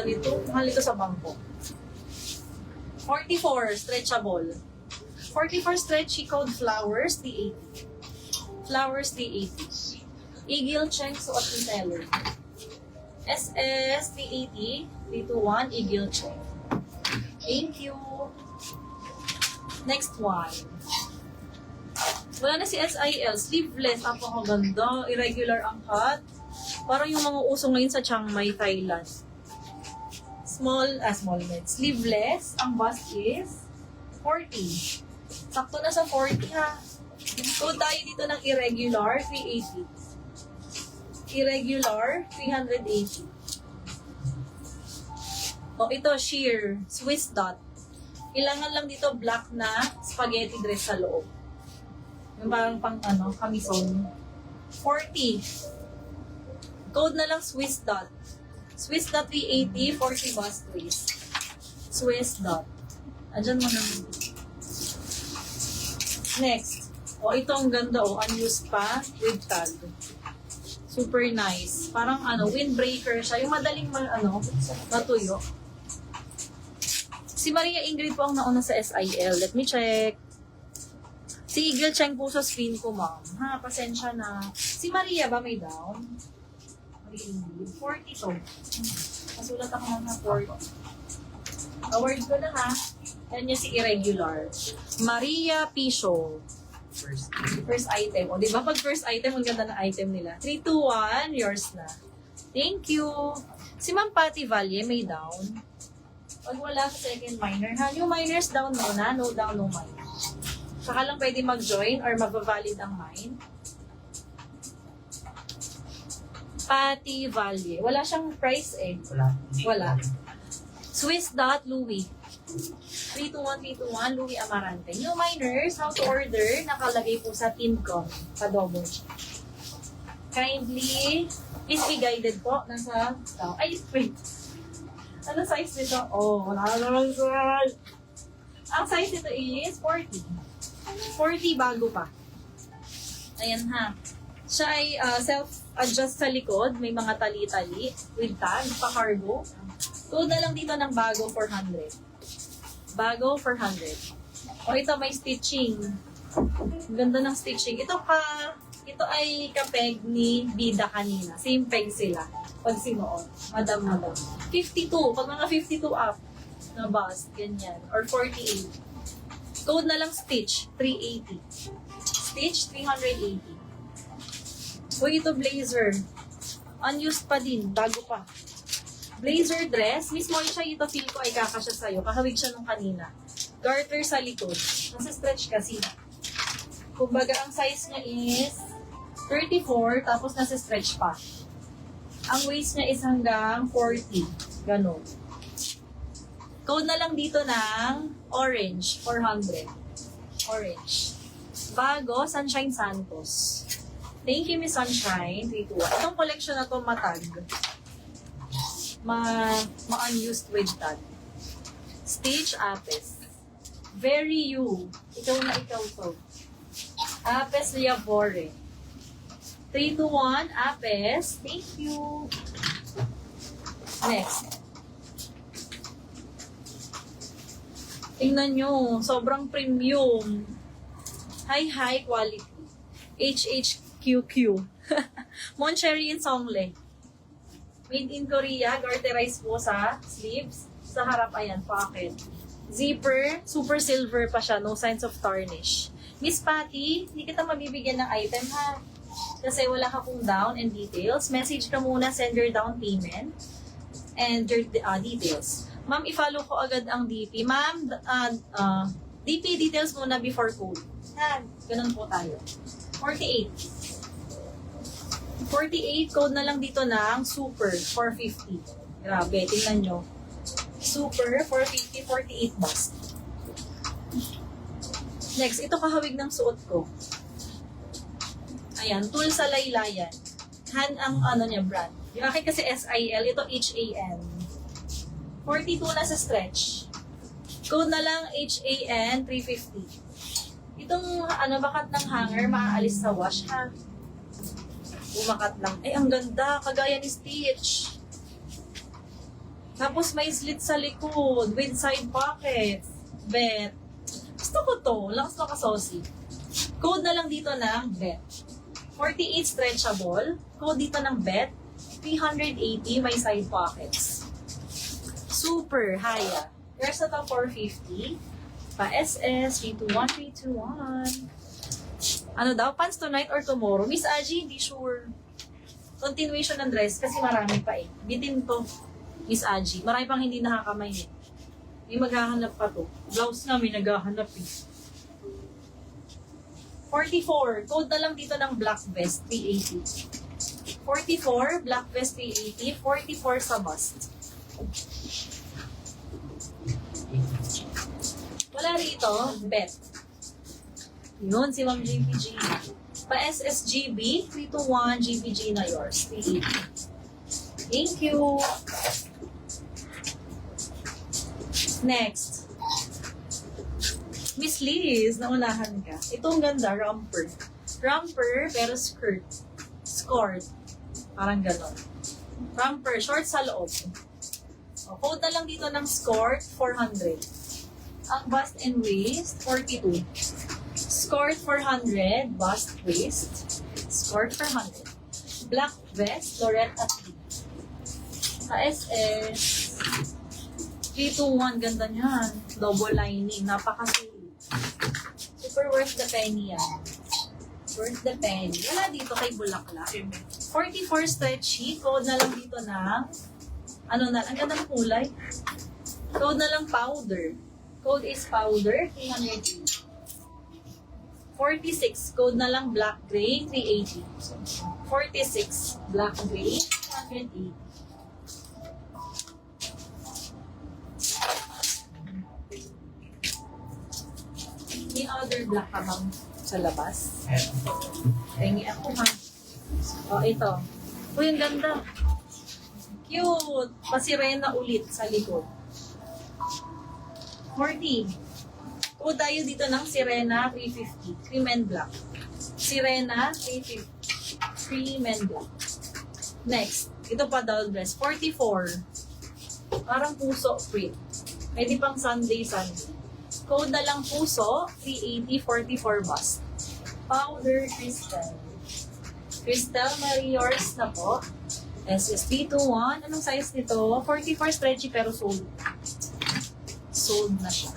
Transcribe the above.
ganda nito. Mahal ito sa bangko. 44, stretchable. 44 stretchy code flowers, 380. Flowers, 380. Eagle check, suot ni Teller. SS, 380. 321, Eagle check. Thank you. Next one. Wala na si SIL. Sleeveless. Apakaganda. Irregular ang cut. Parang yung mga uso ngayon sa Chiang Mai, Thailand. Small med. Sleeveless. Ang bust is 40. Sakto na sa 40 ha. So tayo dito ng irregular, 380. Irregular, 380. O ito, sheer. Swiss dot. Ilangan lang dito black na spaghetti dress sa loob. Yung parang pang kamison. 40. Code na lang Swiss dot. Swiss dot 380, 40 bust twist. Swiss dot. Andyan mo naman. Next. O ito ang ganda unused pa with tag. Super nice. Parang windbreaker siya. Yung madaling matuyo. Si Maria Ingrid po ang nauna sa SIL. Let me check. Si Eagle Cheng po sa screen ko, ma'am. Ha, pasensya na. Si Maria ba may down? Maria Ingrid. 40 to. Masulat ako na 40. Award ko na ha. Yan niya si Irregular. Maria Pisho. First item. O, di ba? Pag first item, ang ganda ng item nila. 3, 2, 1. Yours na. Thank you. Si Ma'am Patty Valle may down. Pag wala sa second minor, ha? Yung minors down muna, no down, no minor. Saka lang pwede mag-join or magbavalid ang mine. Patty Valle. Wala siyang price eh. Wala. Swiss dot Louis. 321, Louis Amarante. New minors, how to order, nakalagay po sa Tincom. Padobo. Kindly, please be guided po. Nasa, ay, wait. Ano size nito? Oh, wala naman size. Ang size nito is 40. 40 bago pa. Ayan ha. Siya ay self-adjust sa likod. May mga tali-tali with tag, pa-cargo. Code na lang dito ng bago 400. Bago 400. O ito may stitching. Ang ganda ng stitching. Ito ay kapeg ni Bida kanina. Same peg sila. Pag sinuot. Madam. 52. Pag mga 52 up na bust, ganyan. Or 48. Code na lang stitch, 380. Stitch, 380. Uy, ito blazer. Unused pa din, bago pa. Blazer dress, mismo siya ito feel ko ay kakasya sa'yo. Kahawig siya nung kanina. Garter sa likod. Nasa stretch kasi. Kumbaga, ang size niya is 34, tapos nasa stretch pa. Ang waist niya is hanggang 40. Ganon. Code na lang dito ng orange, 400. Orange. Bago, Sunshine Santos. Thank you, Miss Sunshine. 321. Itong collection na to matag. Ma-unused with tag. Stitch Apes. Very you. Ikaw na ikaw to. Apes Liavore. 321, Apes. Thank you. Next. Tingnan nyo. Sobrang premium. High quality. HHQQ. Moncherry and Songle. Made in Korea. Garterized po sa sleeves. Sa harap, ayan, pocket. Zipper. Super silver pa siya. No signs of tarnish. Miss Patty, hindi kita mabibigyan ng item ha. Kasi wala ka pong down and details. Message ka muna, send your down payment and your details. Ma'am, i-follow ko agad ang DP. Ma'am, DP details muna before code. Ha, ganun po tayo. 48. 48, code na lang dito ng Super, 450. Grabe, tingnan nyo. Super, 450, 48 bust. Next, ito kahawig ng suot ko. Ayan, tool sa laylayan. Han ang niya, brand. Yung akin kasi SIL, ito HAN. 42 na sa stretch. Code na lang HAN 350. Itong bakat ng hanger, maaalis sa wash ha. Bumakat lang. Ay, ang ganda. Kagaya ni Stitch. Tapos may slit sa likod with side pockets. Bet. Gusto ko to. Lakas to kasosi. Code na lang dito ng bet. 48 stretchable. Code dito ng bet. 380 may side pockets. Super haya. Here's na to 450. Pa SS 321. Ano daw? Pants tonight or tomorrow? Miss Aji, hindi sure. Continuation ng dress kasi marami pa eh. Bitin to, Miss Aji. Marami pang hindi nakakamay eh. May maghahanap pa to. Blouse nga may naghahanap eh. 44. Code na lang dito ng black vest, 380. 44, black vest 380. 44 sa bust. Wala rito, bet. Yun, si Ma'am GPG. Pa SSGB, 321 GPG na yours, 380. Thank you. Next. Miss Liz, naunahan ka. Itong ganda, romper. Romper, pero skirt. Skirt. Parang ganon. Romper, short sa loob. O, code na lang dito ng skirt, 400. Ang bust and waist, 42. Skirt, 400. Bust, waist. Skirt, 400. Black vest, Lorette at Lee. Sa SS, 321, ganda niyan. Double lining, napaka-sale. Super worth the penny yan. Worth the penny. Wala dito kay Bulaklak. 44 stretchy. Code na lang dito ng, ano na, ang ganda ng kulay. Code na lang powder. Code is powder, 380. 46, code na lang black gray, 380. 46, black gray, 380. May other black ka bang sa labas? Pengi ako ha. O, ito. Uy, ang ganda. Cute. Pasirena ulit sa likod. 40. Code tayo dito ng Sirena 350. Cream and black. Sirena 350. Cream and black. Next. Ito pa doll dress. 44. Parang puso print. Pwede pang Sunday. Code na lang puso, 380, 44 bust. Powder crystal. Crystal, may yours na po. SS321. Anong size nito? 44 stretchy pero sold. Sold na siya.